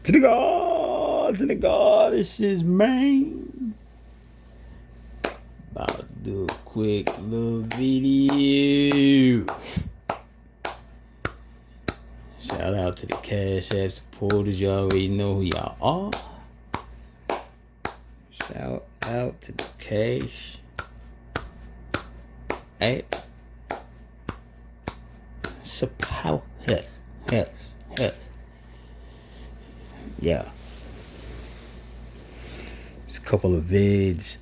To the goddesses, man. About to do a quick little video. Shout out to the Cash App supporters. You already know who y'all are. Shout out to the Cash App supporters. Yeah. There's a couple of vids.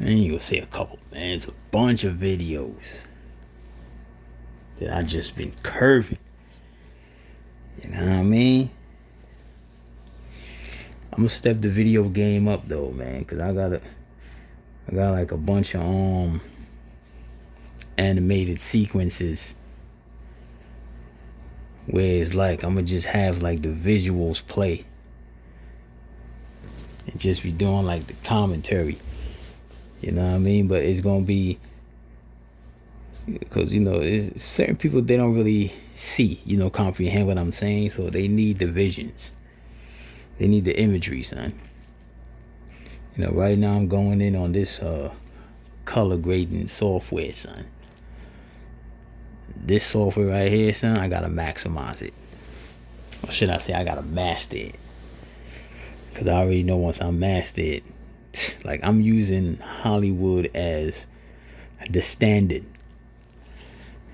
I ain't gonna say a couple, man. It's a bunch of videos that I just been curving. You know what I mean? I'm gonna step the video game up though, man, cause I got like a bunch of animated sequences where it's like I'm gonna just have like the visuals play and just be doing like the commentary. You know what I mean? But it's gonna be, because it's certain people, they don't really see, comprehend what I'm saying, so they need the visions, they need the imagery, son. Right now I'm going in on this color grading software, son. This software right here, son, I gotta maximize it, or should I say I gotta master it, because I already know once I master it, like I'm using Hollywood as the standard.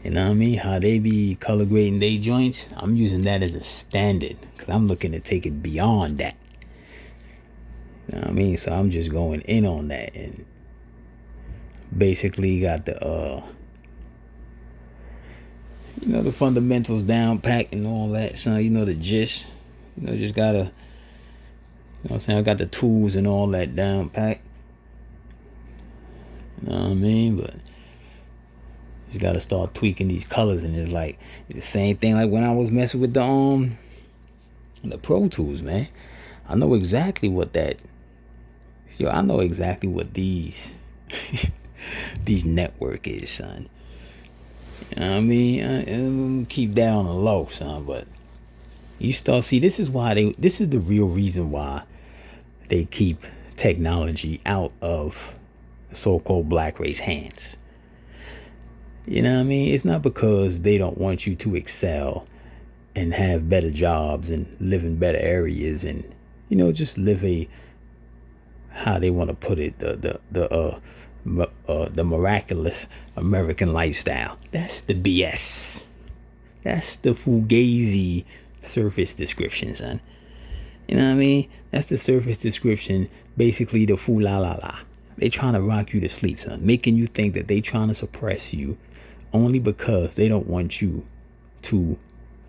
You know what I mean? How they be color grading their joints, I'm using that as a standard, because I'm looking to take it beyond that. You know what I mean? So I'm just going in on that, and basically got the the fundamentals down packed and all that, son. The gist. Just gotta, what I'm saying? I got the tools and all that down packed. You know what I mean? But just gotta start tweaking these colors, and it's like the same thing like when I was messing with the Pro Tools, man. I know exactly what that. I know exactly what these these network is, son. You know what I mean? I'm keep that on the low, son. But you start see, this is the real reason why they keep technology out of so-called black race hands. You know what I mean? It's not because they don't want you to excel and have better jobs and live in better areas and just live how they want to put it, the miraculous American lifestyle. That's the BS. That's the fugazi surface description, son. You know what I mean? That's the surface description. Basically, the foo la la la. They trying to rock you to sleep, son, making you think that they trying to suppress you only because they don't want you to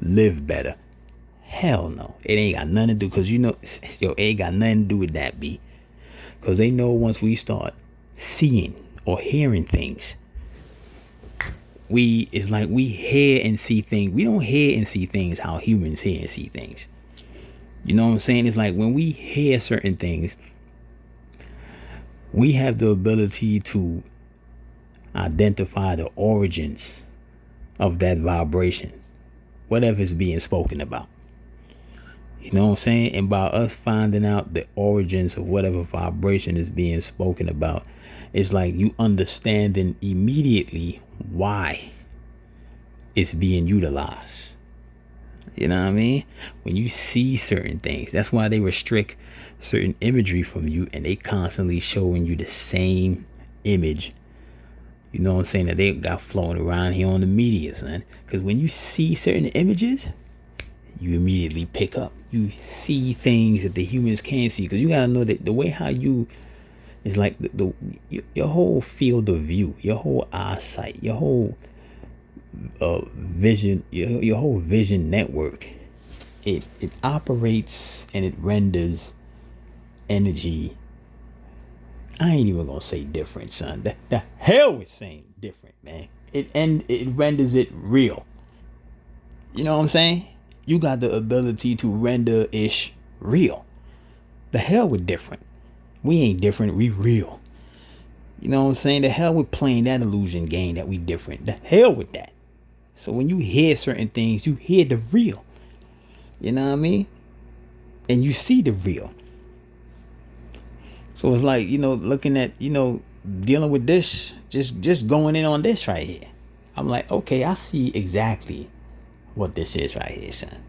live better. Hell no. It ain't got nothing to do, because it ain't got nothing to do with that, B. Because they know once we start seeing or hearing things, it's like we hear and see things. We don't hear and see things how humans hear and see things. You know what I'm saying? It's like when we hear certain things, we have the ability to identify the origins of that vibration, whatever is being spoken about. You know what I'm saying? And by us finding out the origins of whatever vibration is being spoken about, it's like you understanding immediately why it's being utilized. You know what I mean? When you see certain things, that's why they restrict certain imagery from you, and they constantly showing you the same image. You know what I'm saying? That they got flowing around here on the media, son. Because when you see certain images, you immediately pick up. You see things that the humans can't see. Because you gotta know that the way how you is like your whole field of view, your whole eyesight, your whole vision, your whole vision network. It operates and it renders energy. I ain't even gonna say different, son. The hell with saying different, man. It renders it real. You know what I'm saying? You got the ability to render ish real. The hell with different. We ain't different, we real. You know what I'm saying? The hell with playing that illusion game that we different. The hell with that. So when you hear certain things, you hear the real. You know what I mean? And you see the real. So it's like, looking at, dealing with this, just going in on this right here. I'm like, okay, I see exactly what this is right here, son.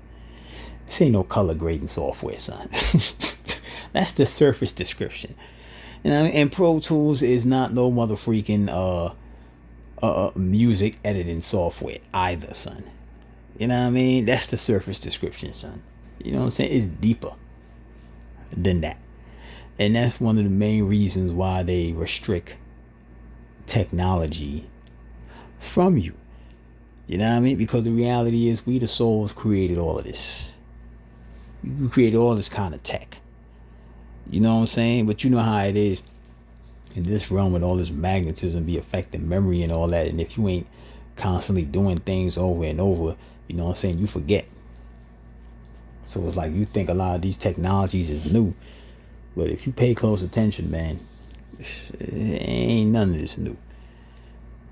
This ain't no color grading software, son. That's the surface description. And Pro Tools is not no mother freaking music editing software either, son. You know what I mean? That's the surface description, son. You know what I'm saying? It's deeper than that. And that's one of the main reasons why they restrict technology from you. You know what I mean? Because the reality is we the souls created all of this. You created all this kind of tech. You know what I'm saying? But you know how it is in this realm with all this magnetism be affecting memory and all that. And if you ain't constantly doing things over and over, you know what I'm saying, you forget. So it's like you think a lot of these technologies is new. But if you pay close attention, man, ain't none of this new.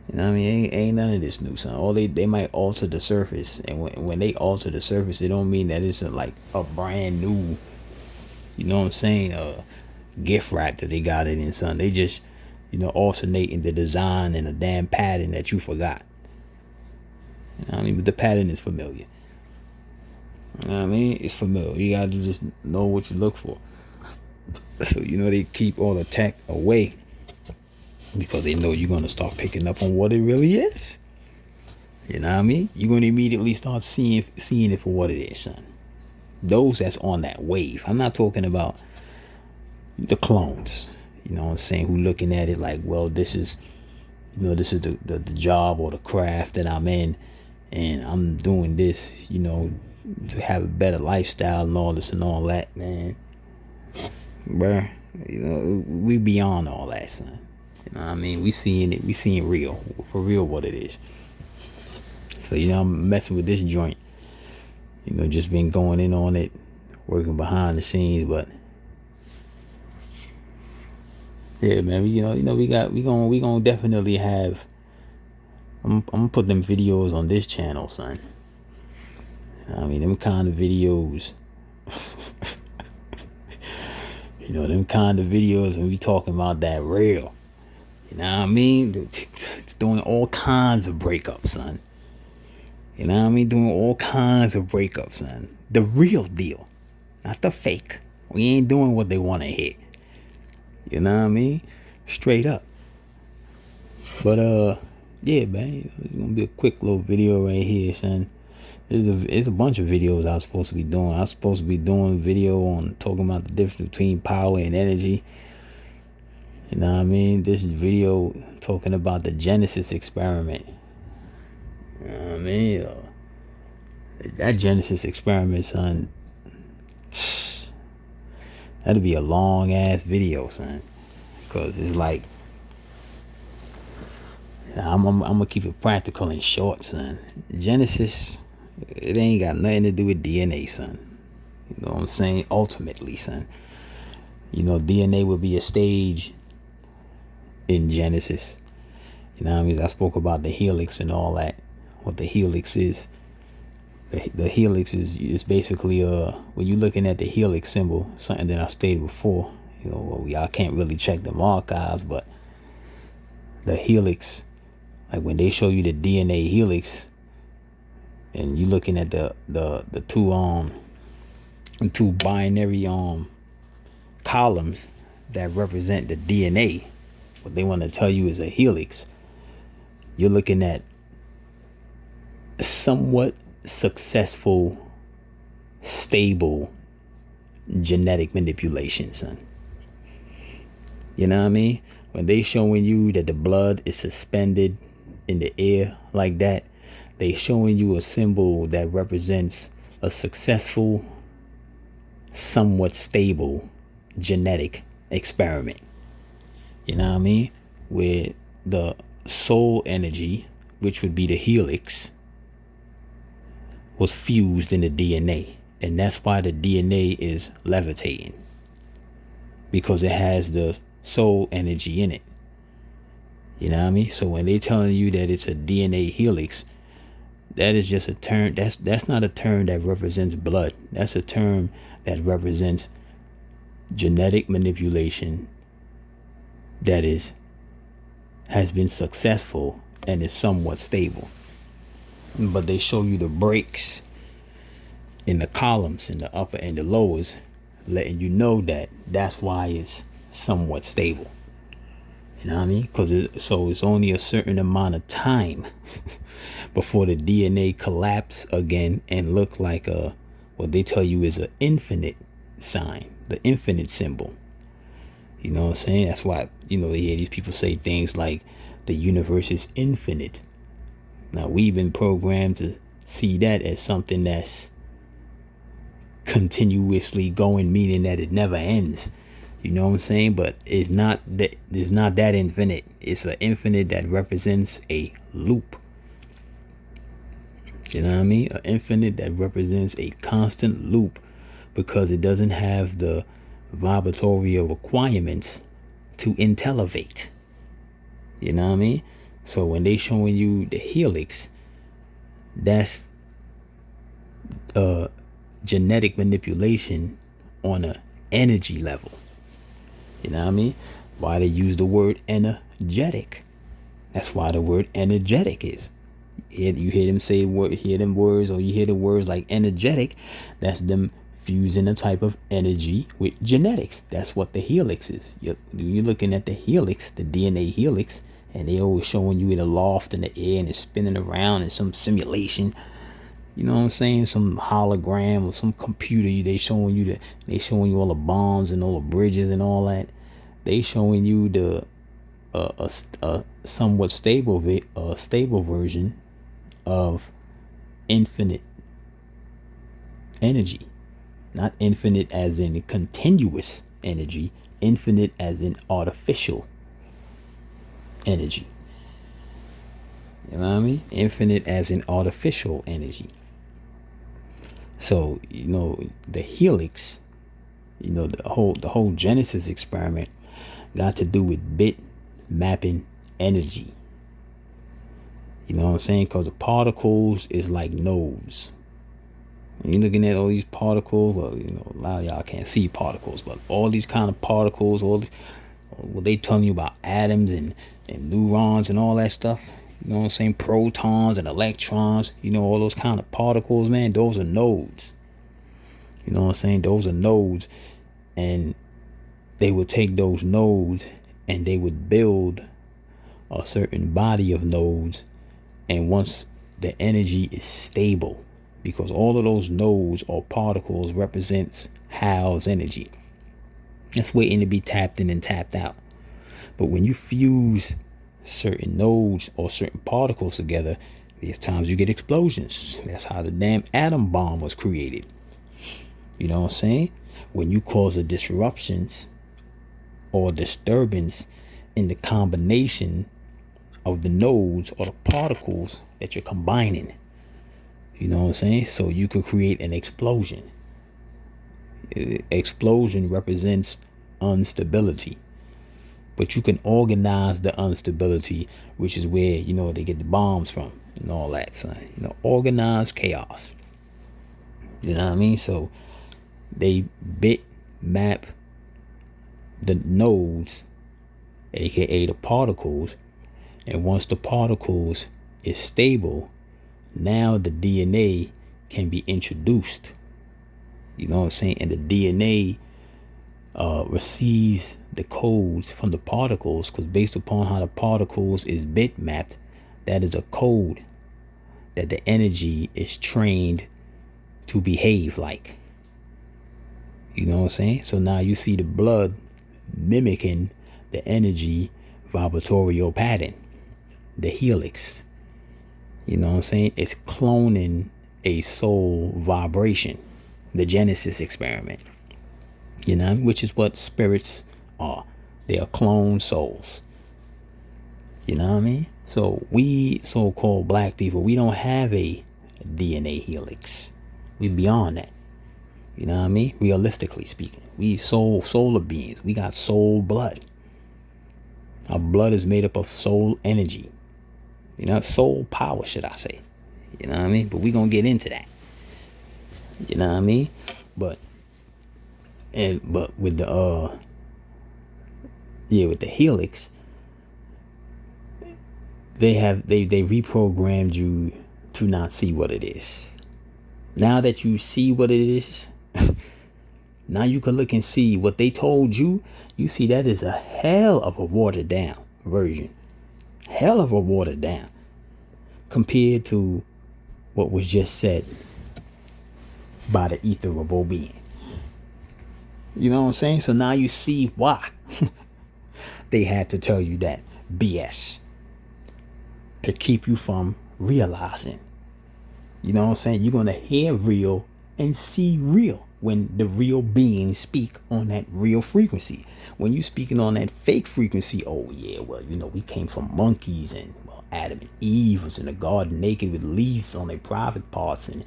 You know what I mean? Ain't none of this new, son. All they might alter the surface. And when they alter the surface, it don't mean that it's like a brand new, you know what I'm saying, gift wrap that they got it in, son. They just, alternating the design and a damn pattern that you forgot. You know what I mean? But the pattern is familiar. You know what I mean? It's familiar. You gotta just know what you look for. So, they keep all the tech away because they know you're going to start picking up on what it really is. You know what I mean? You're going to immediately start seeing it for what it is, son. Those that's on that wave. I'm not talking about the clones, you know what I'm saying, who looking at it like, well, this is the job or the craft that I'm in, and I'm doing this, to have a better lifestyle and all this and all that, man. Bruh, we beyond all that, son. You know what I mean? We seeing real, for real what it is. So, I'm messing with this joint. Just been going in on it, working behind the scenes, but yeah, man, we gonna definitely have, I'm gonna put them videos on this channel, son. I mean, them kind of videos. Them kind of videos when we talking about that real. You know what I mean? Doing all kinds of breakups, son. You know what I mean? Doing all kinds of breakups, son. The real deal. Not the fake. We ain't doing what they want to hear. You know what I mean? Straight up. But, yeah, man. It's going to be a quick little video right here, son. It's a bunch of videos I was supposed to be doing. I was supposed to be doing a video on talking about the difference between power and energy. You know what I mean? This video talking about the Genesis experiment. You know what I mean? That Genesis experiment, son. That'll be a long ass video, son. Because it's like, I'm gonna keep it practical and short, son. Genesis, it ain't got nothing to do with DNA, son. You know what I'm saying? Ultimately, son. DNA would be a stage in Genesis. You know what I mean? I spoke about the helix and all that. What the helix is. The helix is basically when you're looking at the helix symbol, something that I stated before. Y'all can't really check them archives, but the helix, like when they show you the DNA helix, and you're looking at the two binary columns that represent the DNA, what they want to tell you is a helix. You're looking at somewhat successful, stable genetic manipulation, son. You know what I mean? When they showing you that the blood is suspended in the air like that, they showing you a symbol that represents a successful, somewhat stable genetic experiment. You know what I mean? Where the soul energy, which would be the helix, was fused in the DNA. And that's why the DNA is levitating. Because it has the soul energy in it. You know what I mean? So when they're telling you that it's a DNA helix, That is just a term. That's not a term that represents blood. That's a term that represents genetic manipulation that has been successful and is somewhat stable. But they show you the breaks in the columns, in the upper and the lowers, letting you know that that's why it's somewhat stable. You know what I mean? Because it's only a certain amount of time before the DNA collapse again and look like what they tell you is an infinite sign, the infinite symbol. You know what I'm saying? That's why, they hear these people say things like the universe is infinite. Now, we've been programmed to see that as something that's continuously going, meaning that it never ends. You know what I'm saying? But it's not that infinite. It's an infinite that represents a loop. You know what I mean? An infinite that represents a constant loop because it doesn't have the vibratory requirements to Intelivate. You know what I mean? So when they showing you the helix, that's genetic manipulation on a energy level. You know what I mean? Why they use the word energetic. That's why the word energetic is. You hear them say hear them words, or you hear the words like energetic. That's them fusing a type of energy with genetics. That's what the helix is. You're looking at the helix, the DNA helix, and they always showing you in a loft in the air and it's spinning around in some simulation. You know what I'm saying? Some hologram or some computer. They showing you all the bombs and all the bridges and all that. They showing you the a somewhat stable version of infinite energy. Not infinite as in continuous energy, infinite as in artificial energy. You know what I mean? Infinite as in artificial energy. So, the helix, the whole Genesis experiment got to do with bit mapping energy. You know what I'm saying? Because the particles is like nodes. When you're looking at all these particles, well, a lot of y'all can't see particles, but all these kind of particles, what they telling you about atoms and neurons and all that stuff. You know what I'm saying? Protons and electrons, all those kind of particles, man, those are nodes. You know what I'm saying? Those are nodes. And they would take those nodes and they would build a certain body of nodes. And once the energy is stable, because all of those nodes or particles represents Hal's energy. It's waiting to be tapped in and tapped out. But when you fuse certain nodes or certain particles together, there's times you get explosions. That's how the damn atom bomb was created. You know what I'm saying? When you cause a disruptions or disturbance in the combination of the nodes or the particles that you're combining. You know what I'm saying? So you could create an explosion. Explosion represents instability. But you can organize the instability, which is where, they get the bombs from and all that, son. Organized chaos. You know what I mean? So they bit map the nodes, aka the particles, and once the particles is stable, now the DNA can be introduced. You know what I'm saying? And the DNA receives the codes from the particles, because based upon how the particles is bit mapped, that is a code that the energy is trained to behave like. You know what I'm saying? So now you see the blood mimicking the energy vibratorial pattern, the helix. You know what I'm saying? It's cloning a soul vibration, the Genesis experiment. Which is what spirits are. They are clone souls. You know what I mean? So we so-called black people, we don't have a DNA helix. We beyond that. You know what I mean? Realistically speaking, we solar beings. We got soul blood. Our blood is made up of soul energy. Soul power, should I say. You know what I mean? But we gonna get into that. You know what I mean? But with the with the helix, they reprogrammed you to not see what it is. Now that you see what it is, now you can look and see what they told you. You see that is a hell of a watered down version. Hell of a watered down compared to what was just said by the ether of all being. You know what I'm saying? So now you see why they had to tell you that BS to keep you from realizing. You know what I'm saying? You're going to hear real and see real when the real beings speak on that real frequency. When you speaking on that fake frequency, oh yeah, well, you know, we came from monkeys, and well, Adam and Eve was in the garden naked with leaves on their private parts, and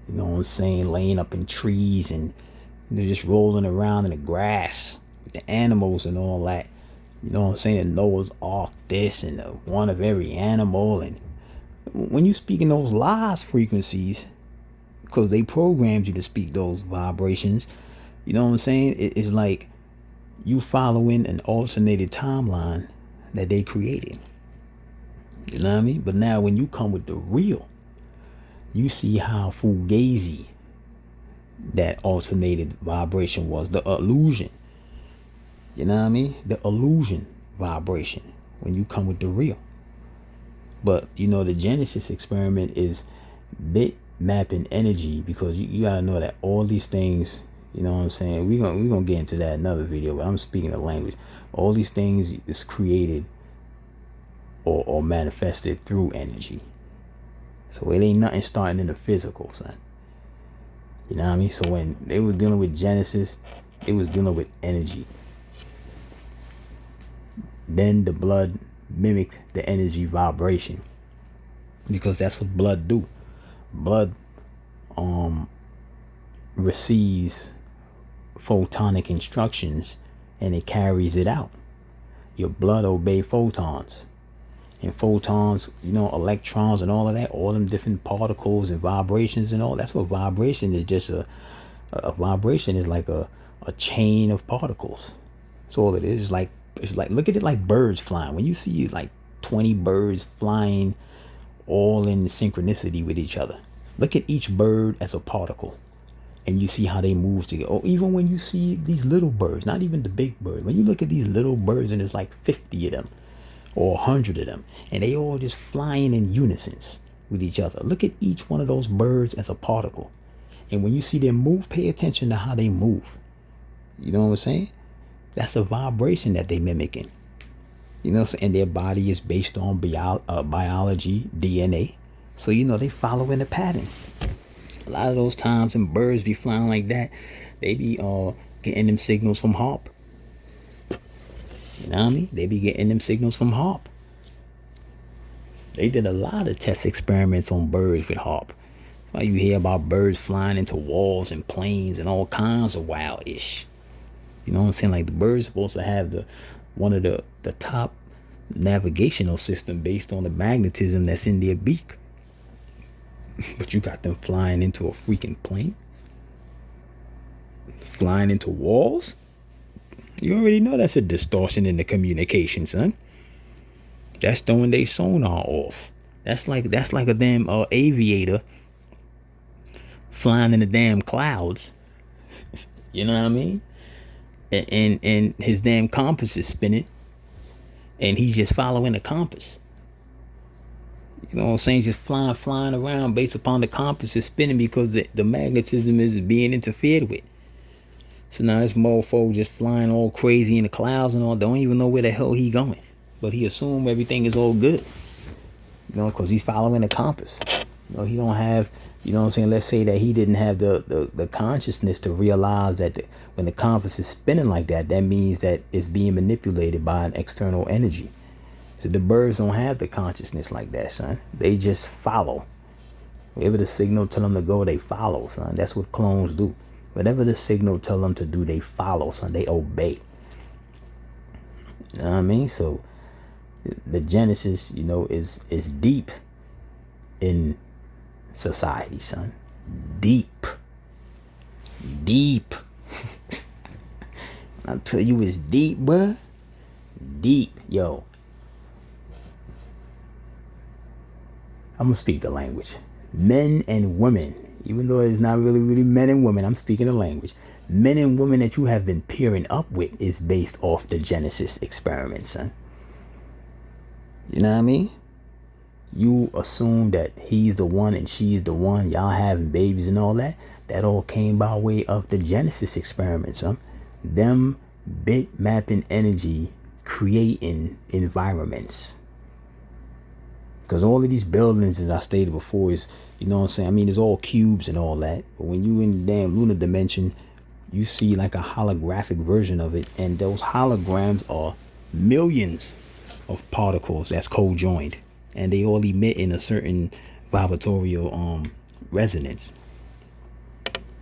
you know what I'm saying, laying up in trees, and they're just rolling around in the grass with the animals and all that. You know what I'm saying? And Noah's Ark this and the one of every animal. And when you speak in those lies frequencies, because they programmed you to speak those vibrations, you know what I'm saying? It's like you following an alternated timeline that they created. You know what I mean? But now when you come with the real, you see how fugazi that alternated vibration was, the illusion. You know what I mean? The illusion vibration when you come with the real. But you know, the Genesis experiment is bit mapping energy, because you gotta know that all these things, you know what I'm saying, we're gonna get into that in another video, but I'm speaking the language. All these things is created or manifested through energy. So it ain't nothing starting in the physical, son. You know what I mean? So when they were dealing with Genesis, it was dealing with energy. Then the blood mimicked the energy vibration, because that's what blood do. Blood receives photonic instructions and it carries it out. Your blood obey photons, and photons, you know, electrons and all of that, all them different particles and vibrations and all. That's what vibration is. Just a vibration is like a chain of particles. That's all it is. It's like look at it like birds flying. When you see like 20 birds flying all in synchronicity with each other, look at each bird as a particle, and you see how they move together. Or even when you see these little birds, not even the big bird, when you look at these little birds and there's like 50 of them or 100 of them, and they all just flying in unison with each other. Look at each one of those birds as a particle, and when you see them move, pay attention to how they move. You know what I'm saying? That's a vibration that they mimicking. You know, and their body is based on biology, DNA. So, you know, they following the pattern. A lot of those times when birds be flying like that, they be getting them signals from HAARP. You know what I mean? They be getting them signals from HAARP. They did a lot of test experiments on birds with HAARP. Why you hear about birds flying into walls and planes and all kinds of wild-ish. You know what I'm saying? Like, the bird's supposed to have one of the top navigational system based on the magnetism that's in their beak. But you got them flying into a freaking plane, flying into walls. You already know that's a distortion in the communication, son. That's throwing their sonar off. That's like a damn aviator flying in the damn clouds. You know what I mean? And his damn compass is spinning, and he's just following the compass. You know what I'm saying? He's just flying around based upon the compass is spinning, because the magnetism is being interfered with. So now this mofo just flying all crazy in the clouds and all, don't even know where the hell he going. But he assume everything is all good. You know, because he's following the compass. You know, he don't have, you know what I'm saying, let's say that he didn't have the consciousness to realize that when the compass is spinning like that, that means that it's being manipulated by an external energy. So the birds don't have the consciousness like that, son. They just follow. Wherever the signal tell them to go, they follow, son. That's what clones do. Whatever the signal tell them to do, they follow, son. They obey. You know what I mean? So the Genesis, you know, is deep in society, son. Deep. Deep. I'll tell you it's deep, bruh. Deep. Yo. I'm gonna speak the language. Men and women, even though it's not really men and women, I'm speaking the language. Men and women that you have been pairing up with is based off the Genesis experiment, son. You know what I mean? You assume that he's the one and she's the one, y'all having babies and all that. That all came by way of the Genesis experiment, son. Them bit mapping energy, creating environments. Because all of these buildings, as I stated before, is, you know what I'm saying? I mean, it's all cubes and all that. But when you in the damn lunar dimension, you see like a holographic version of it. And those holograms are millions of particles that's co-joined. And they all emit in a certain vibratorial resonance.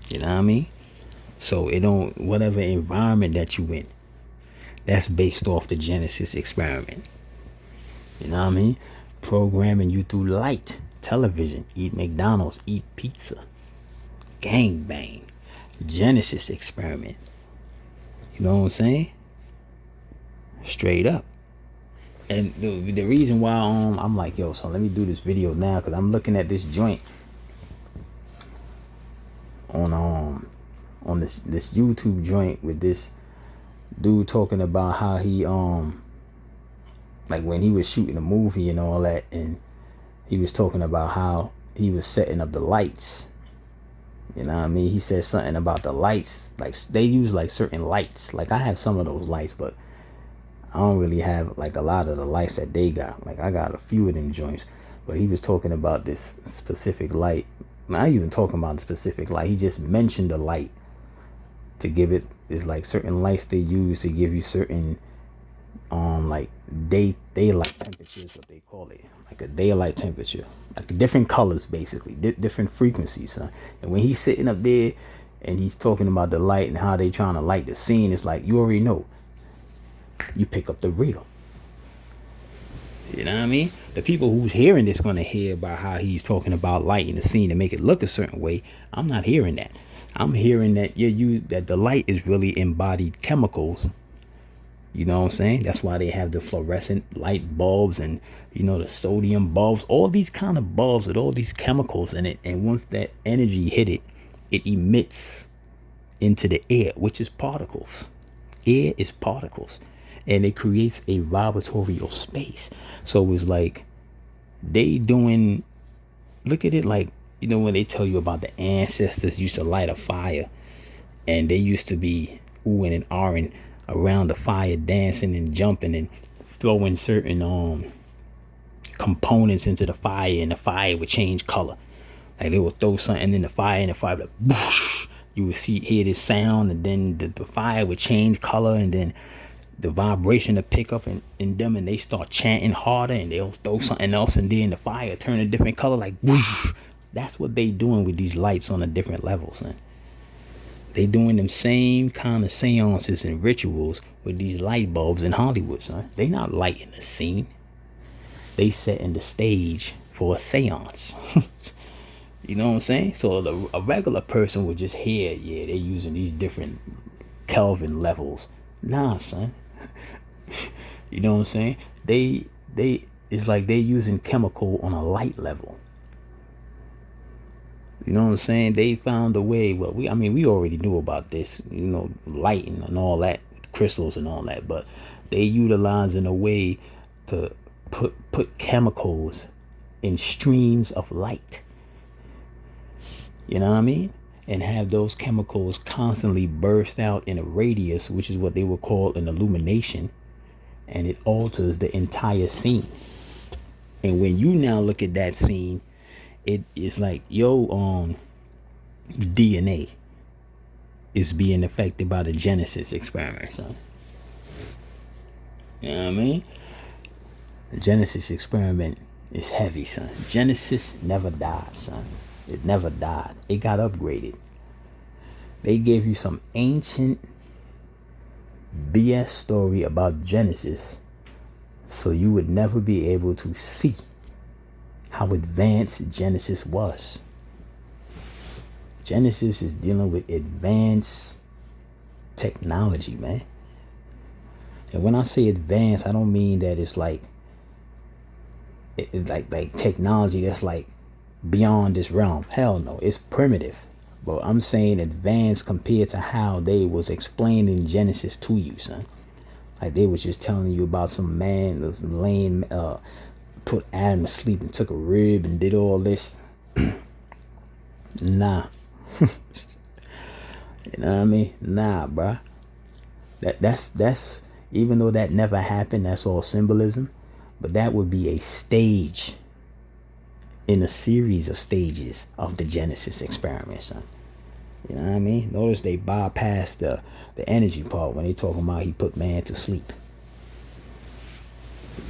You know what I mean? So it don't, whatever environment that you in, that's based off the Genesis experiment. You know what I mean? Programming you through light, television, eat McDonald's, eat pizza, gang bang, Genesis experiment. You know what I'm saying? Straight up. And the reason why I'm like, yo, so let me do this video now, because I'm looking at this joint on this YouTube joint with this dude talking about how he like when he was shooting a movie and all that, and he was talking about how he was setting up the lights. You know what I mean? He said something about the lights, like they use like certain lights. Like I have some of those lights, but I don't really have like a lot of the lights that they got. Like I got a few of them joints, but he was talking about this specific light. Not even talking about a specific light. He just mentioned the light to give it. It's like certain lights they use to give you certain like daylight temperature is what they call it, like a daylight temperature, like different colors, basically different frequencies, son. And when he's sitting up there and he's talking about the light and how they trying to light the scene, it's like you already know, you pick up the real. You know what I mean? The people who's hearing this gonna hear about how he's talking about lighting the scene to make it look a certain way. I'm not hearing that. I'm hearing that that the light is really embodied chemicals. You know what I'm saying? That's why they have the fluorescent light bulbs and, you know, the sodium bulbs, all these kind of bulbs with all these chemicals in it. And once that energy hit it, it emits into the air, which is particles. Air is particles. And it creates a vibratorial space. So it's like they doing, look at it like, you know, when they tell you about the ancestors used to light a fire and they used to be oohing and ahhing around the fire, dancing and jumping and throwing certain components into the fire, and the fire would change color. Like they would throw something in the fire and the fire would like, whoosh, you would hear this sound, and then the fire would change color, and then the vibration to pick up in them, and they start chanting harder, and they'll throw something else, and then the fire turn a different color, like whoosh. That's what they doing with these lights on a different levels, man. They doing them same kind of seances and rituals with these light bulbs in Hollywood, son. They not lighting the scene. They setting the stage for a seance. You know what I'm saying? So a regular person would just hear, yeah, they're using these different Kelvin levels. Nah, son. You know what I'm saying? They it's like they using chemical on a light level. You know what I'm saying? They found a way. Well, we already knew about this, you know, lighting and all that, crystals and all that, but they utilizing a way to put chemicals in streams of light. You know what I mean? And have those chemicals constantly burst out in a radius, which is what they would call an illumination, and it alters the entire scene. And when you now look at that scene, it is like your DNA is being affected by the Genesis experiment, son. You know what I mean? The Genesis experiment is heavy, son. Genesis never died, son. It never died. It got upgraded. They gave you some ancient BS story about Genesis so you would never be able to see how advanced Genesis was. Genesis is dealing with advanced technology, man. And when I say advanced, I don't mean that it's like like technology that's like beyond this realm. Hell no, it's primitive. But I'm saying advanced compared to how they was explaining Genesis to you, son. Like they was just telling you about some man that was laying, put Adam to sleep and took a rib and did all this. Nah. You know what I mean? Nah, bruh. That's even though that never happened, that's all symbolism. But that would be a stage in a series of stages of the Genesis experiment, son. You know what I mean? Notice they bypassed the energy part when they talking about he put man to sleep.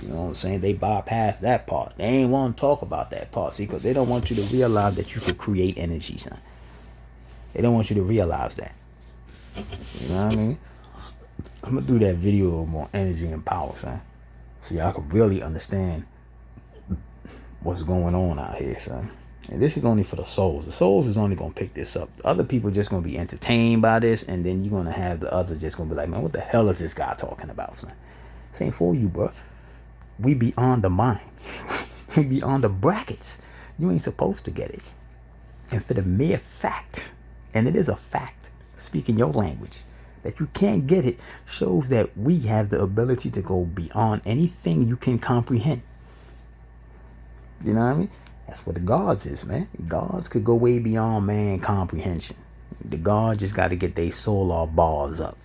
You know what I'm saying? They bypassed that part. They ain't want to talk about that part, see, because they don't want you to realize that you could create energy, son. They don't want you to realize that. You know what I mean? I'm gonna do that video on energy and power, son, so y'all can really understand what's going on out here, son. And this is only for the souls. The souls is only gonna pick this up. The other people just gonna be entertained by this, and then you're gonna have the other just gonna be like, man, what the hell is this guy talking about, son? This ain't for you, bro. We beyond the mind. We beyond the brackets. You ain't supposed to get it. And for the mere fact, and it is a fact, speaking your language, that you can't get it, shows that we have the ability to go beyond anything you can comprehend. You know what I mean? That's what the gods is, man. Gods could go way beyond man comprehension. The gods just got to get their solar bars up.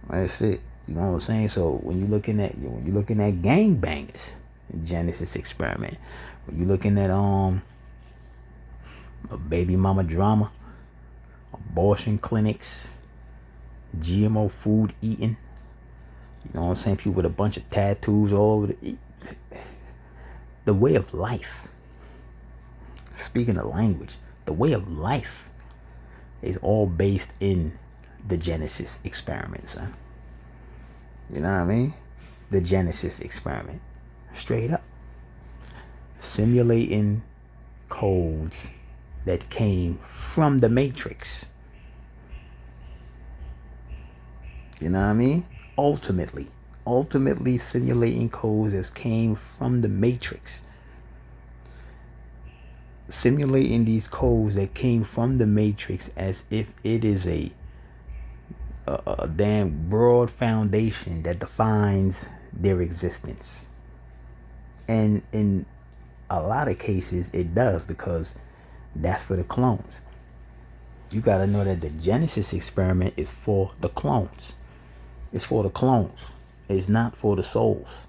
That's it. You know what I'm saying? So when you're looking at gangbangers, Genesis experiment, when you're looking at a baby mama drama, abortion clinics, GMO food eating, you know what I'm saying? People with a bunch of tattoos all over the way of life. Speaking of language, the way of life is all based in the Genesis experiment, son. You know what I mean? The Genesis experiment. Straight up. Simulating codes that came from the Matrix. You know what I mean? Ultimately simulating codes that came from the Matrix. Simulating these codes that came from the Matrix as if it is a damn broad foundation that defines their existence. And in a lot of cases it does, because that's for the clones. You got to know that the Genesis experiment is for the clones. It's for the clones. It's not for the souls.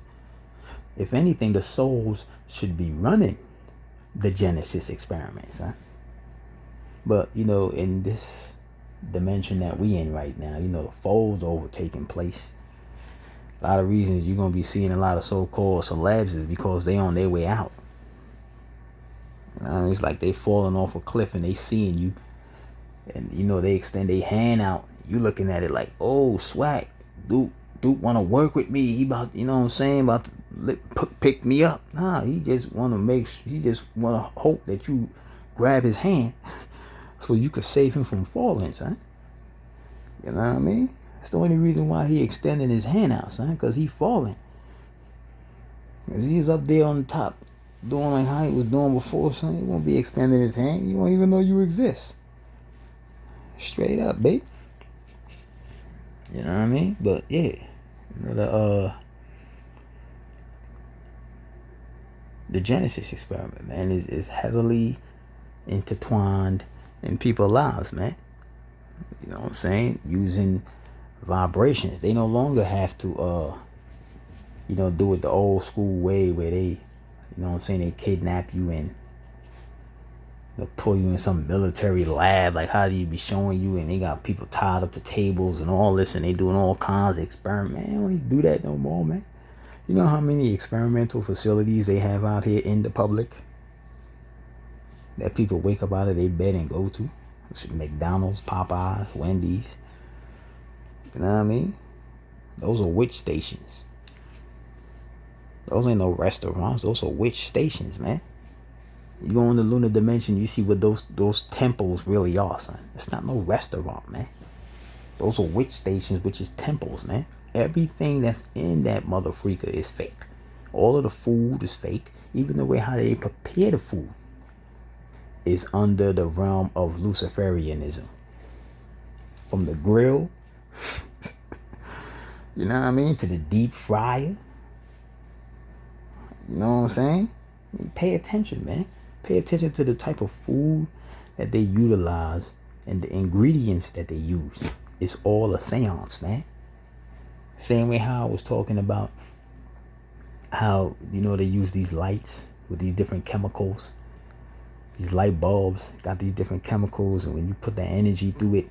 If anything, the souls should be running the Genesis experiments, huh? But you know, in this dimension that we in right now, you know, the fold over taking place. A lot of reasons you're gonna be seeing a lot of so-called celebs is because they on their way out. You know, it's like they falling off a cliff and they seeing you, and you know they extend their hand out. You looking at it like, oh, swag, dude want to work with me. He about, you know what I'm saying, about to pick me up. Nah, he just want to hope that you grab his hand so you could save him from falling, son. You know what I mean? That's the only reason why he extending his hand out, son, because he falling. If he's up there on the top doing like how he was doing before, son, he won't be extending his hand. You won't even know you exist. Straight up, babe. You know what I mean? But yeah, you know, the Genesis experiment, man, is heavily intertwined in people's lives, man. You know what I'm saying? Using vibrations. They no longer have to you know, do it the old school way where they, you know what I'm saying, they kidnap you and they'll pull you in some military lab, like how do you be showing you, and they got people tied up to tables and all this, and they doing all kinds of experiments. Man, they don't even do that no more, man. You know how many experimental facilities they have out here in the public that people wake up out of their bed and go to? McDonald's, Popeyes, Wendy's. You know what I mean? Those are witch stations. Those ain't no restaurants. Those are witch stations, man. You go in the lunar dimension, you see what those temples really are, son. It's not no restaurant, man. Those are witch stations, which is temples, man. Everything that's in that mother freaker is fake. All of the food is fake. Even the way how they prepare the food is under the realm of Luciferianism. From the grill, you know what I mean, to the deep fryer. You know what I'm saying? Pay attention, man. Pay attention to the type of food that they utilize and the ingredients that they use. It's all a seance, man. Same way how I was talking about how, they use these lights with these different chemicals. These light bulbs got these different chemicals, and when you put that energy through it,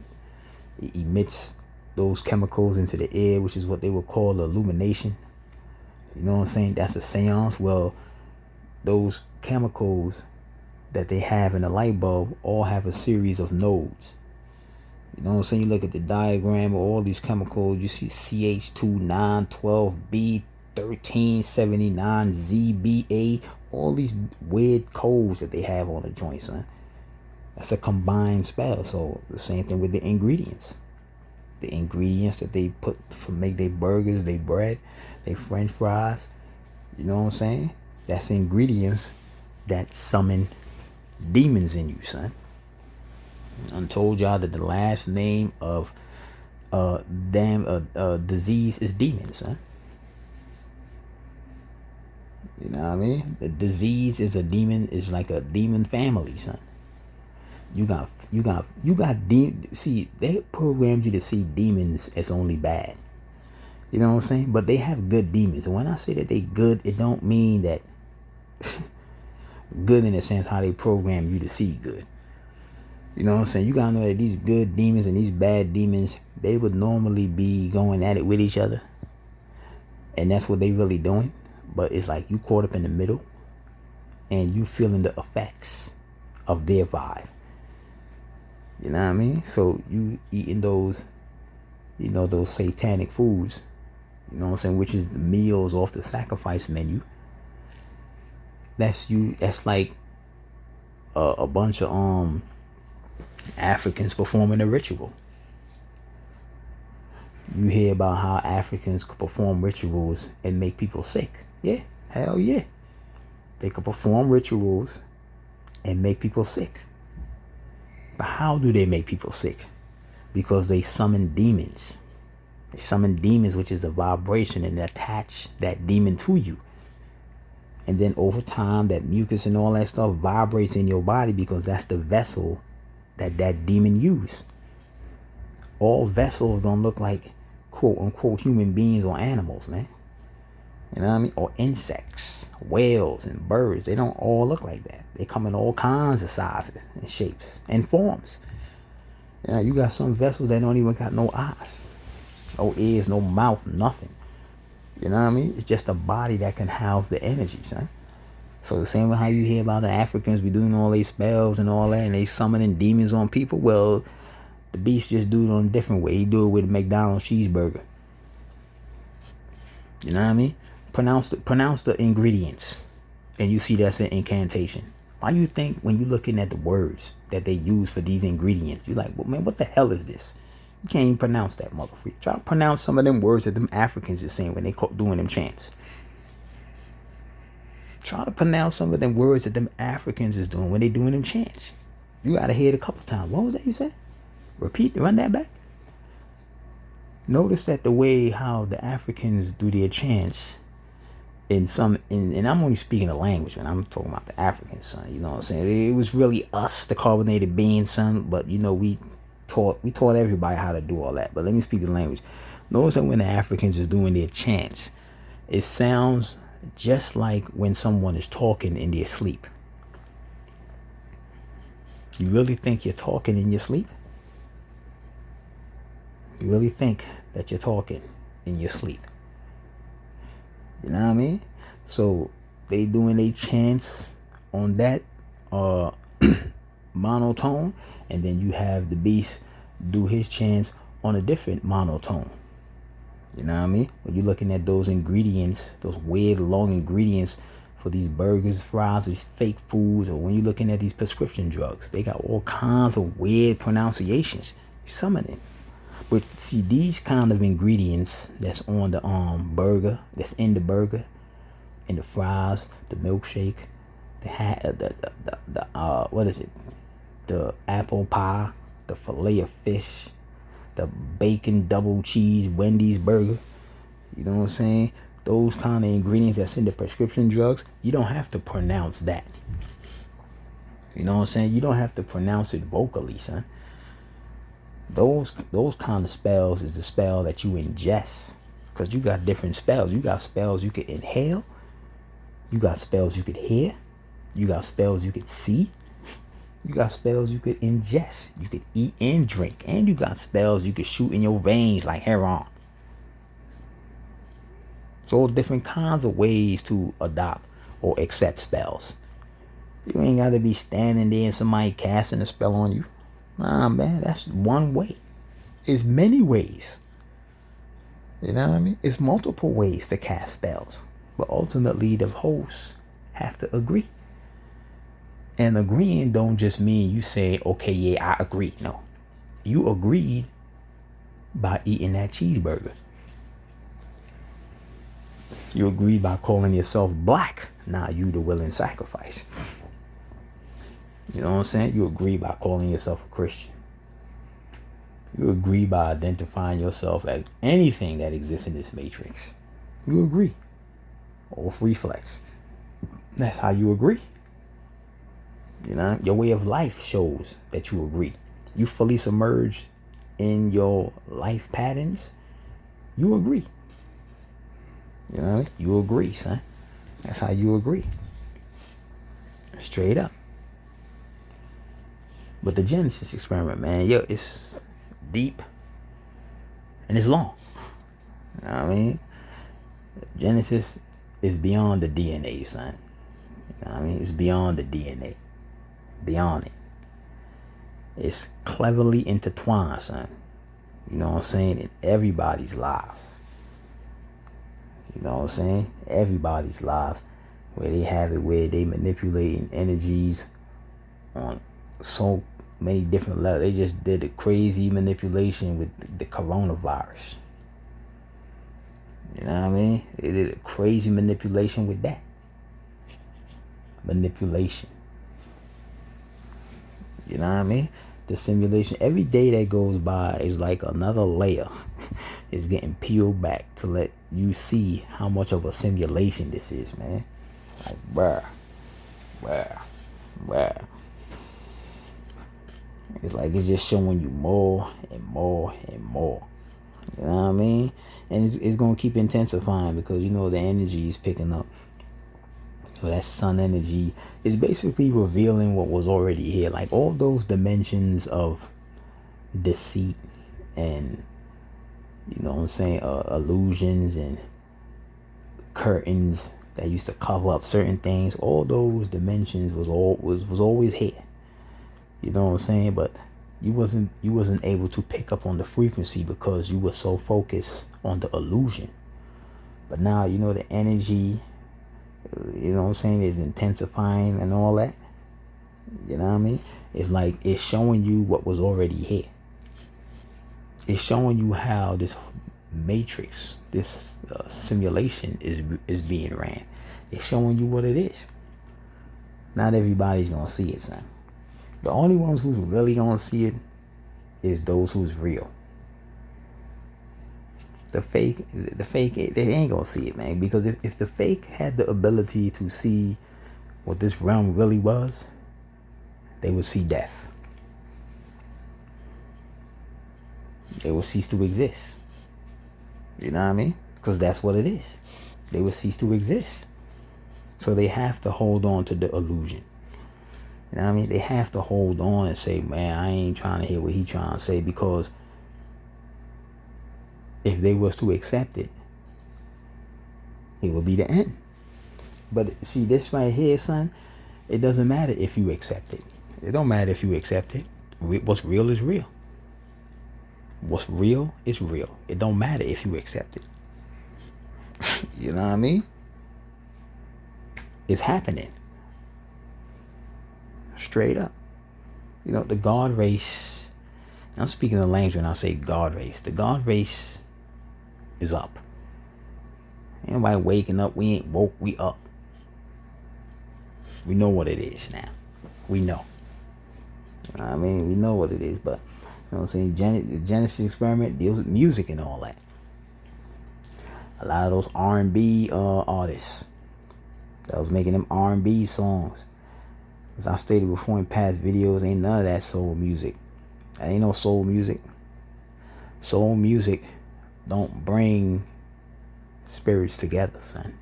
it emits those chemicals into the air, which is what they would call illumination. You know what I'm saying? That's a seance. Well, those chemicals that they have in a light bulb all have a series of nodes. You know what I'm saying? You look at the diagram of all these chemicals, you see CH2, 912B, 1379, ZBA, all these weird codes that they have on the joint, son. That's a combined spell. So the same thing with the ingredients. The ingredients that they put for make their burgers, their bread, their french fries. You know what I'm saying? That's ingredients that summon demons in you, son. I told y'all that the last name of disease is demon, son. You know what I mean? The disease is a demon, is like a demon family, son. You got see, they programmed you to see demons as only bad. You know what I'm saying? But they have good demons. And when I say that they good, it don't mean that good in the sense how they program you to see good. You know what I'm saying? You gotta know that these good demons and these bad demons, they would normally be going at it with each other. And that's what they really doing. But it's like you caught up in the middle and you feeling the effects of their vibe. You know what I mean? So you eating those, those satanic foods, you know what I'm saying, which is the meals off the sacrifice menu. That's like a bunch of Africans performing a ritual. You hear about how Africans could perform rituals and make people sick. Yeah, hell yeah. They could perform rituals and make people sick. But how do they make people sick? Because they summon demons. They summon demons, which is the vibration, and attach that demon to you. And then over time, that mucus and all that stuff vibrates in your body because that's the vessel that demon used. All vessels don't look like quote unquote human beings or animals, man. You know what I mean? Or insects, whales and birds. They don't all look like that. They come in all kinds of sizes and shapes and forms. You got some vessels that don't even got no eyes, no ears, no mouth, nothing. You know what I mean? It's just a body that can house the energy, son. So the same way how you hear about the Africans be doing all these spells and all that, and they summoning demons on people. Well, the beast just do it on a different way. He do it with a McDonald's cheeseburger. You know what I mean? Pronounce the ingredients, and you see that's an incantation. Why you think when you looking at the words that they use for these ingredients, you like, well, man, what the hell is this? You can't even pronounce that, motherfucker. Try to pronounce some of them words that them Africans are saying when they doing them chants. Try to pronounce some of them words that them Africans is doing when they doing them chants. You gotta hear it a couple times. What was that you said? Repeat, run that back. Notice that the way how the Africans do their chants and I'm only speaking the language when I'm talking about the Africans, son. You know what I'm saying? It was really us, the carbonated beings, son. But we taught everybody how to do all that. But let me speak the language. Notice that when the Africans is doing their chants, it sounds just like when someone is talking in their sleep. You really think you're talking in your sleep? You really think that you're talking in your sleep? You know what I mean? So they doing their chants on that monotone, and then you have the beast do his chants on a different monotone. You know what I mean? When you're looking at those ingredients, those weird long ingredients for these burgers, fries, these fake foods, or when you're looking at these prescription drugs, they got all kinds of weird pronunciations. Some of them. But see, these kind of ingredients that's on the burger, that's in the burger, in the fries, the milkshake, the what is it? The apple pie, the fillet of fish, the bacon double cheese Wendy's burger. You know what I'm saying? Those kind of ingredients that's in the prescription drugs, you don't have to pronounce that. You know what I'm saying? You don't have to pronounce it vocally, son. Those kind of spells is the spell that you ingest. Because you got different spells. You got spells you could inhale. You got spells you could hear. You got spells you could see. You got spells you could ingest. You could eat and drink. And you got spells you could shoot in your veins like heroin. So different kinds of ways to adopt or accept spells. You ain't got to be standing there and somebody casting a spell on you. Nah, man, that's one way. It's many ways. You know what I mean? It's multiple ways to cast spells. But ultimately, the hosts have to agree. And agreeing don't just mean you say, okay, yeah, I agree. No. You agreed by eating that cheeseburger. You agreed by calling yourself black. Now you the willing sacrifice. You know what I'm saying? You agree by calling yourself a Christian. You agree by identifying yourself as anything that exists in this matrix. You agree. Off reflex. That's how you agree. You know, your way of life shows that you agree. You fully submerged in your life patterns. You agree. You know what I mean? You agree, son. That's how you agree. Straight up. But the Genesis experiment, man, yo, it's deep and it's long. You know what I mean? Genesis is beyond the DNA, son. You know what I mean? It's beyond the DNA. Beyond it. It's cleverly intertwined, son. You know what I'm saying? In everybody's lives. You know what I'm saying? Everybody's lives. Where they have it, where they manipulating energies on so many different levels. They just did a crazy manipulation with the coronavirus. You know what I mean? They did a crazy manipulation with that. Manipulation. You know what I mean? The simulation. Every day that goes by is like another layer is getting peeled back to let you see how much of a simulation this is, man. Like, bruh. It's like it's just showing you more and more and more. You know what I mean? And it's going to keep intensifying because, you know, the energy is picking up. So that sun energy is basically revealing what was already here. Like all those dimensions of deceit and, you know what I'm saying, illusions and curtains that used to cover up certain things. All those dimensions was always here. You know what I'm saying? But you wasn't able to pick up on the frequency because you were so focused on the illusion. But now, you know, the energy, you know what I'm saying, is intensifying and all that. You know what I mean? It's like it's showing you what was already here. It's showing you how this matrix, this simulation is being ran. It's showing you what it is. Not everybody's gonna see it, son. The only ones who's really gonna see it is those who's real. The fake, they ain't gonna see it, man. Because if the fake had the ability to see what this realm really was, they would see death. They would cease to exist. You know what I mean? Because that's what it is. They would cease to exist. So they have to hold on to the illusion. You know what I mean? They have to hold on and say, man, I ain't trying to hear what he trying to say, because if they was to accept it, it would be the end. But see, this right here, son, it doesn't matter if you accept it. It don't matter if you accept it. What's real is real. What's real is real. It don't matter if you accept it. You know what I mean? It's happening. Straight up. You know, the God race, I'm speaking the language when I say God race. The God race is up. Anybody waking up, we ain't woke, we up. We know what it is now. We know. I mean, we know what it is, but you know what I'm saying? The Genesis experiment deals with music and all that. A lot of those R&B artists that was making them R&B songs, as I stated before in past videos, ain't none of that soul music. That ain't no soul music. Soul music don't bring spirits together, son.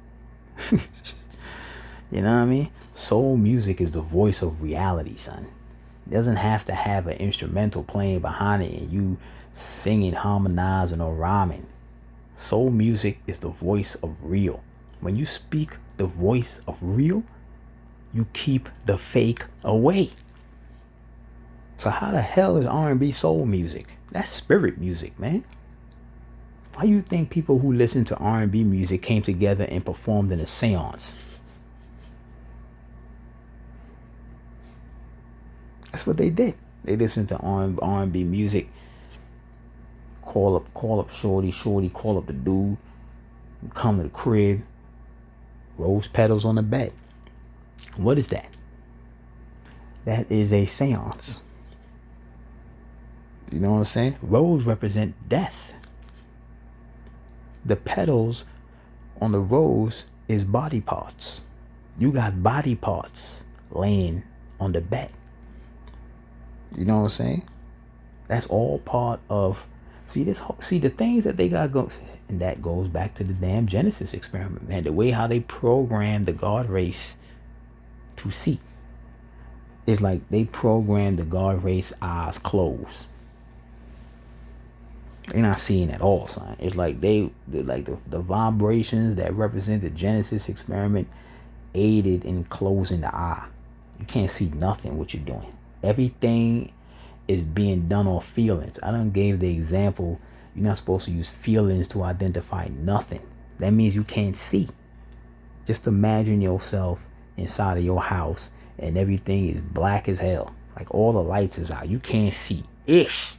You know what I mean? Soul music is the voice of reality, son. It doesn't have to have an instrumental playing behind it and you singing, harmonizing, or rhyming. Soul music is the voice of real. When you speak the voice of real, you keep the fake away. So how the hell is R&B soul music? That's spirit music, man. Why you think people who listen to R&B music came together and performed in a seance? That's what they did. They listened to R&B music. Call up shorty, call up the dude. Come to the crib. Rose petals on the bed. What is that? That is a seance. You know what I'm saying? Rose represent death. The petals on the rose is body parts. You got body parts laying on the bed. You know what I'm saying? That's all part of see the things that they got going, and that goes back to the damn Genesis experiment, man. The way how they programmed the God race to see. It's like they programmed the God race eyes closed. They're not seeing at all, son. It's like the vibrations that represent the Genesis experiment aided in closing the eye. You can't see nothing what you're doing. Everything is being done on feelings. I done gave the example, you're not supposed to use feelings to identify nothing. That means you can't see. Just imagine yourself inside of your house and everything is black as hell. Like all the lights is out. You can't see ish.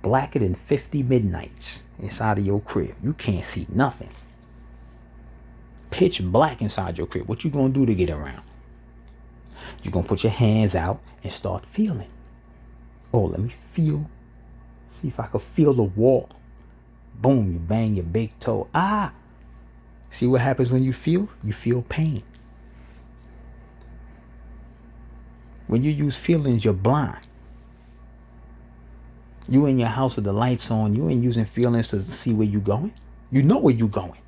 Blacker than 50 midnights inside of your crib. You can't see nothing. Pitch black inside your crib. What you gonna do to get around? You're gonna put your hands out and start feeling. Oh, let me feel. See if I can feel the wall. Boom, you bang your big toe. Ah! See what happens when you feel? You feel pain. When you use feelings, you're blind. You in your house with the lights on, you ain't using feelings to see where you going. You know where you going.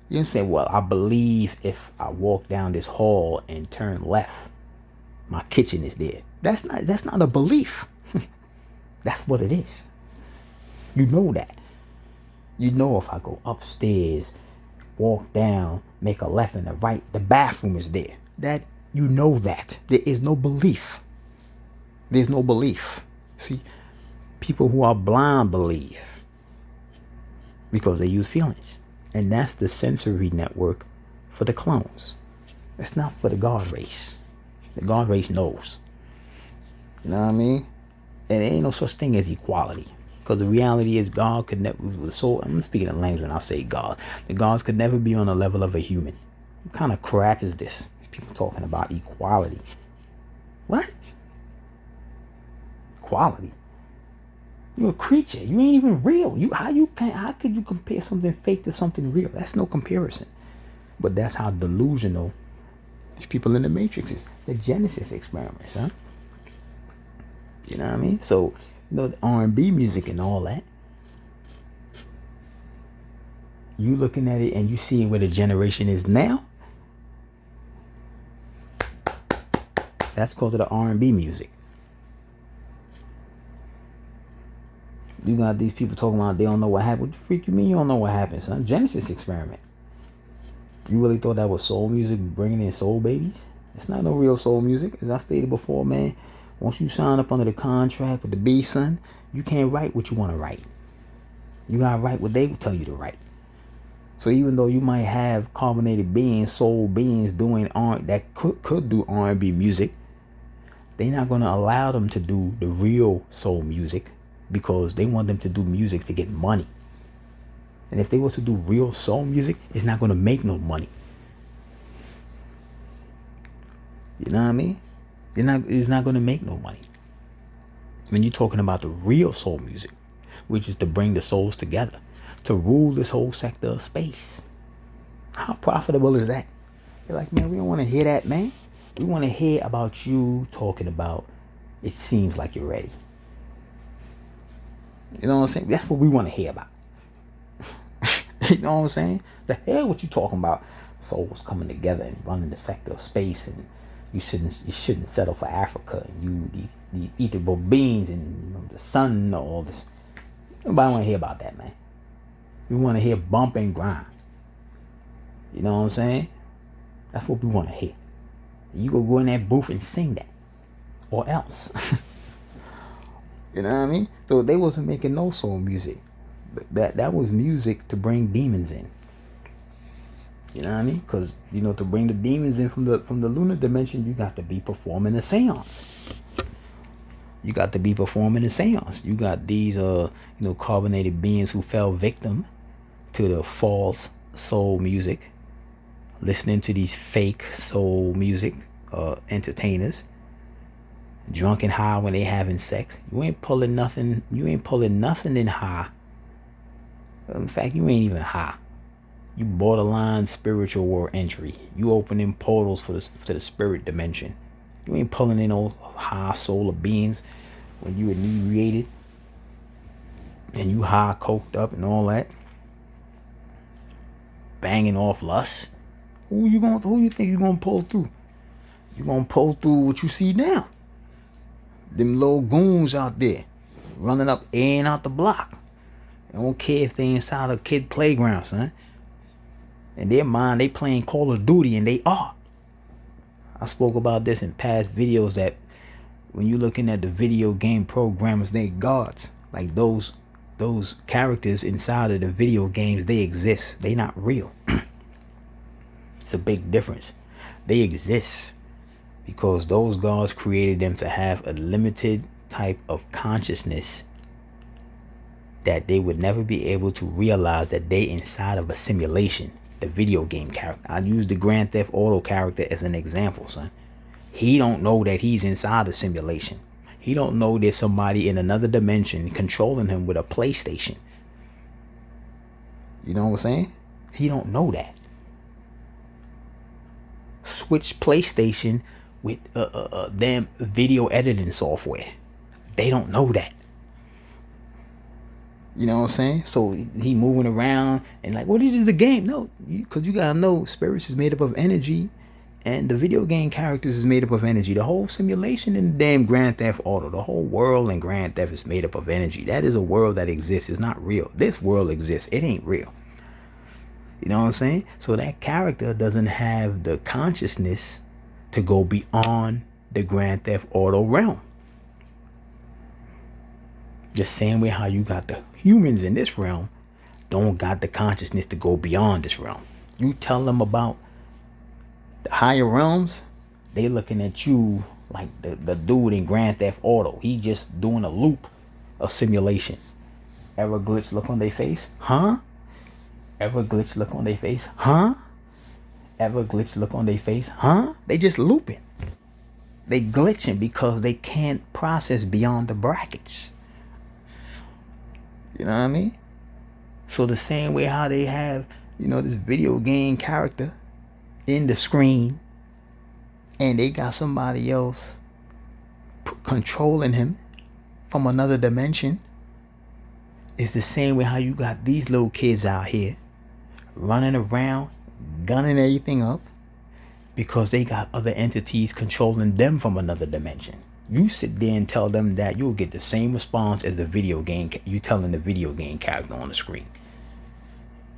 You didn't say, well, I believe if I walk down this hall and turn left, my kitchen is there. That's not a belief. That's what it is. You know that. You know if I go upstairs, walk down, make a left and a right, the bathroom is there. That you know that. There is no belief. There's no belief. See, people who are blind believe because they use feelings. And that's the sensory network for the clones. It's not for the God race. The God race knows. You know what I mean? And there ain't no such thing as equality. Because the reality is God could never, so I'm speaking in language when I say God. The gods could never be on the level of a human. What kind of crap is this? People talking about equality. What? Equality? You're a creature. You ain't even real. How could you compare something fake to something real? That's no comparison. But that's how delusional these people in the Matrix is. The Genesis experiments, huh? You know what I mean? So, you know, the R&B music and all that. You looking at it and you seeing where the generation is now. That's called the R&B music. You got these people talking about they don't know what happened. What the freak you mean you don't know what happened, son? Genesis experiment. You really thought that was soul music bringing in soul babies? It's not no real soul music. As I stated before, man, Once you sign up under the contract with the B, son, you can't write what you want to write. You gotta write what they tell you to write. So even though you might have carbonated beings, soul beings doing that could do R&B music, they're not gonna allow them to do the real soul music because they want them to do music to get money. And if they was to do real soul music, it's not gonna make no money. You know what I mean? It's not gonna make no money. When you're talking about the real soul music, which is to bring the souls together, to rule this whole sector of space. How profitable is that? You're like, man, we don't want to hear that, man. We want to hear about you talking about it seems like you're ready. You know what I'm saying? That's what we want to hear about. You know what I'm saying? The hell what you talking about? Souls coming together and running the sector of space, and you shouldn't settle for Africa, and these eatable beings and the sun and all this. Nobody want to hear about that, man. We want to hear bump and grind. You know what I'm saying? That's what we want to hear. You go in that booth and sing that, or else. You know what I mean? So they wasn't making no soul music. That was music to bring demons in. You know what I mean? Because to bring the demons in from the lunar dimension, you got to be performing a seance. You got to be performing a seance. You got these carbonated beings who fell victim to the false soul music, listening to these fake soul music entertainers, drunk and high when they having sex. You ain't pulling nothing in high. In fact, you ain't even high. You borderline spiritual war entry. You opening portals to the spirit dimension. You ain't pulling in old high solar beings when you inebriated and you high coked up and all that, banging off lust. Who you think you gonna pull through? You gonna pull through what you see now. Them little goons out there running up in out the block. They don't care if they inside a kid playground, son. In their mind, they playing Call of Duty, and they are. I spoke about this in past videos that when you're looking at the video game programmers, they gods. Like those characters inside of the video games, they exist. They not real. It's a big difference. They exist because those gods created them to have a limited type of consciousness that they would never be able to realize that they inside of a simulation. The video game character. I use the Grand Theft Auto character as an example, son. He don't know that he's inside a simulation. He don't know there's somebody in another dimension controlling him with a PlayStation. You know what I'm saying? He don't know that. Switch PlayStation with damn video editing software. They don't know that. You know what I'm saying? So he moving around and like, what is the game? No, because you gotta know spirits is made up of energy, and the video game characters is made up of energy. The whole simulation in the damn Grand Theft Auto, the whole world in Grand Theft is made up of energy. That is a world that exists. It's not real. This world exists. It ain't real. You know what I'm saying? So that character doesn't have the consciousness to go beyond the Grand Theft Auto realm. The same way how you got the humans in this realm don't got the consciousness to go beyond this realm. You tell them about the higher realms, they looking at you like the dude in Grand Theft Auto. He just doing a loop of simulation. Ever glitch look on their face? Huh? Ever glitch look on their face? Huh? Ever glitch look on their face? Huh? They just looping. They glitching because they can't process beyond the brackets. You know what I mean? So the same way how they have, this video game character in the screen, and they got somebody else controlling him from another dimension, it's the same way how you got these little kids out here running around, gunning everything up, because they got other entities controlling them from another dimension. You sit there and tell them that, you'll get the same response as the video game. You telling the video game character on the screen.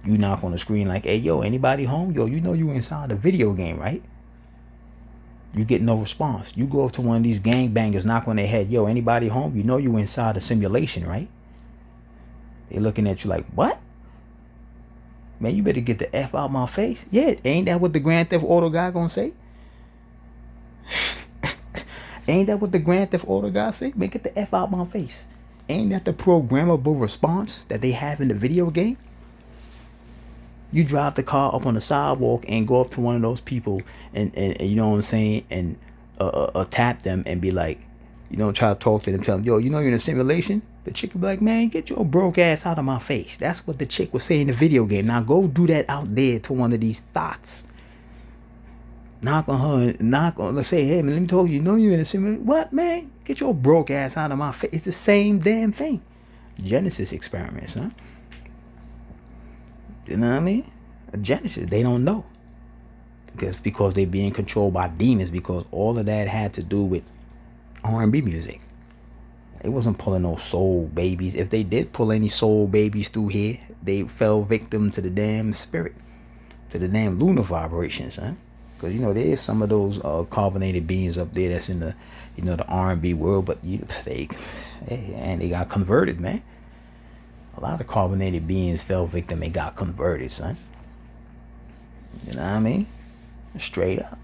You knock on the screen like, hey, yo, anybody home? Yo, you inside the video game, right? You get no response. You go up to one of these gangbangers, knock on their head, yo, anybody home? You know you inside a simulation, right? They looking at you like, what? Man, you better get the F out my face. Yeah, ain't that what the Grand Theft Auto guy gonna say? Ain't that what the Grand Theft Auto guy say? Man, get the F out my face. Ain't that the programmable response that they have in the video game? You drive the car up on the sidewalk and go up to one of those people and you know what I'm saying, and tap them and be like, you know, try to talk to them, tell them, yo, you know you're in a simulation? The chick will be like, man, get your broke ass out of my face. That's what the chick was saying in the video game. Now go do that out there to one of these thoughts. Knock on her, let's say, hey man, let me tell you, you know you're in a simulation. What, man? Get your broke ass out of my face. It's the same damn thing. Genesis experiments, huh? You know what I mean? Genesis, they don't know. Because they're being controlled by demons, because all of that had to do with R&B music. They wasn't pulling no soul babies. If they did pull any soul babies through here, they fell victim to the damn spirit, to the damn lunar vibrations, huh? Because, you know, there is some of those carbonated beings up there that's in the, you know, the R&B world, but they got converted, man. A lot of carbonated beings fell victim and got converted, son. You know what I mean? Straight up.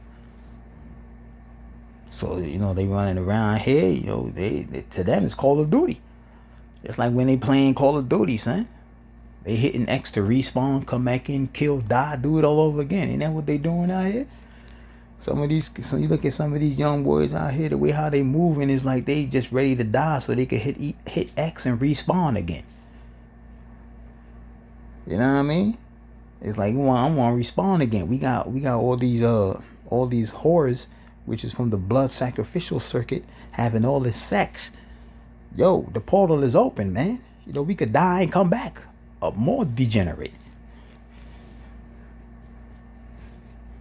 So, you know, they running around here, you know, they to them it's Call of Duty. Just like when they playing Call of Duty, son. They hitting X to respawn, come back in, kill, die, do it all over again. Ain't that what they doing out here? So you look at some of these young boys out here, the way how they moving is like they just ready to die so they could hit X and respawn again. You know what I mean? It's like I want to respawn again. We got all these horrors, which is from the blood sacrificial circuit, having all this sex. Yo, the portal is open, man. You know, we could die and come back more degenerate.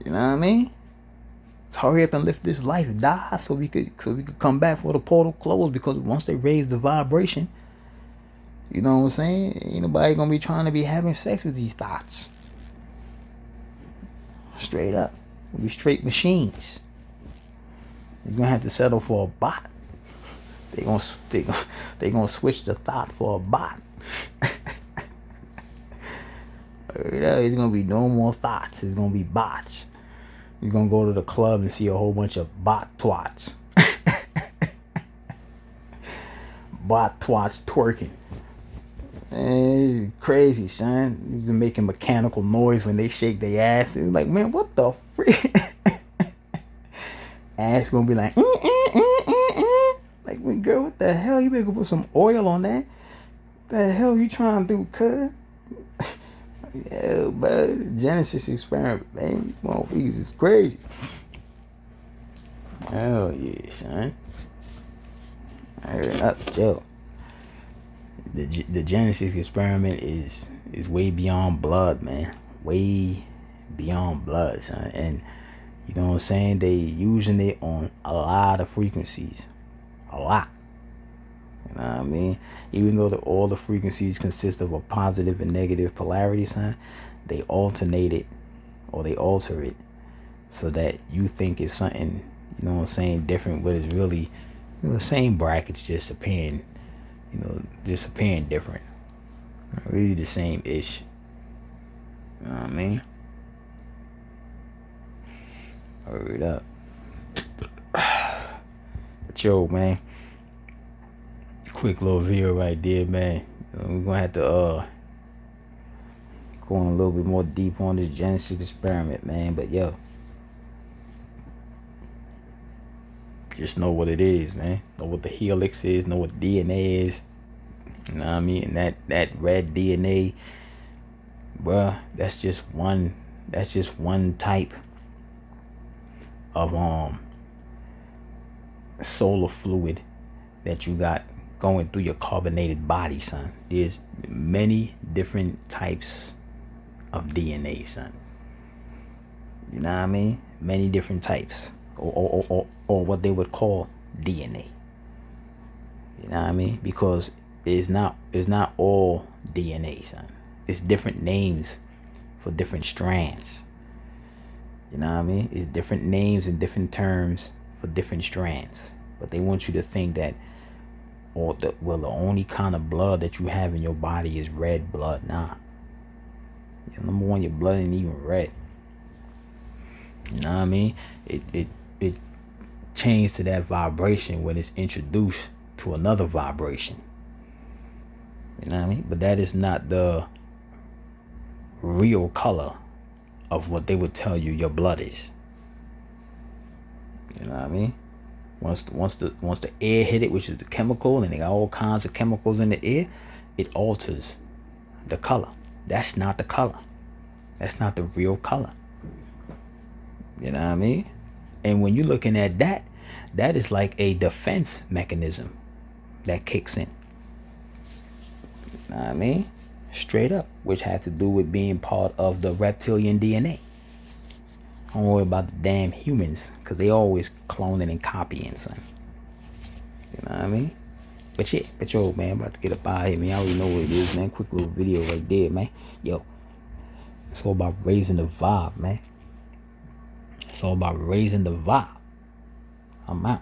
You know what I mean? Let's hurry up and live this life, die, so we could come back before the portal closed. Because once they raise the vibration, you know what I'm saying? Ain't nobody gonna be trying to be having sex with these thoughts. Straight up, we straight machines. You're gonna have to settle for a bot. They gonna switch the thought for a bot. It's gonna be no more thoughts. It's gonna be bots. You're gonna go to the club and see a whole bunch of bot twats. Bot twats twerking. Man, it's crazy, son. They're making mechanical noise when they shake their ass. It's like, man, what the freak? Ass gonna be like, like, girl, what the hell? You better go put some oil on that. What the hell you trying to do, cuz? Yeah, but Genesis experiment, man. Motherfuckers is crazy. Hell yeah, son. Up, Joe. The Genesis experiment is way beyond blood, man. Way beyond blood, son. And you know what I'm saying? They using it on a lot of frequencies. A lot. You know what I mean? Even though all the frequencies consist of a positive and negative polarity, son, they alternate it, or they alter it, so that you think it's something, you know what I'm saying, different, but it's really, you know, the same brackets just appearing, you know, just appearing different. Really the same ish. You know what I mean? Hurry up. But yo, man, quick little video right there, man. We're gonna have to go on a little bit more deep on this Genesis experiment, man. But yo, just know what it is, man. Know what the helix is, know what DNA is. You know what I mean? And that red DNA, bruh, that's just one type of solar fluid that you got going through your carbonated body, son. There's many different types of DNA, son. You know what I mean? Many different types, or what they would call DNA. You know what I mean? Because it's not all DNA, son. It's different names for different strands. You know what I mean? It's different names and different terms for different strands. But they want you to think that the only kind of blood that you have in your body is red blood. Nah. Number one, your blood ain't even red. You know what I mean? It changes to that vibration when it's introduced to another vibration. You know what I mean? But that is not the real color of what they would tell you your blood is. You know what I mean? Once the air hit it, which is the chemical, and they got all kinds of chemicals in the air, it alters the color. That's not the color. That's not the real color. You know what I mean? And when you're looking at that, that is like a defense mechanism that kicks in. You know what I mean? Straight up, which has to do with being part of the reptilian DNA. Don't worry about the damn humans, because they always cloning and copying something. You know what I mean? But yo, man, I'm about to get up out of here, man. I already know what it is, man. Quick little video right there, man. Yo, it's all about raising the vibe, man. It's all about raising the vibe. I'm out.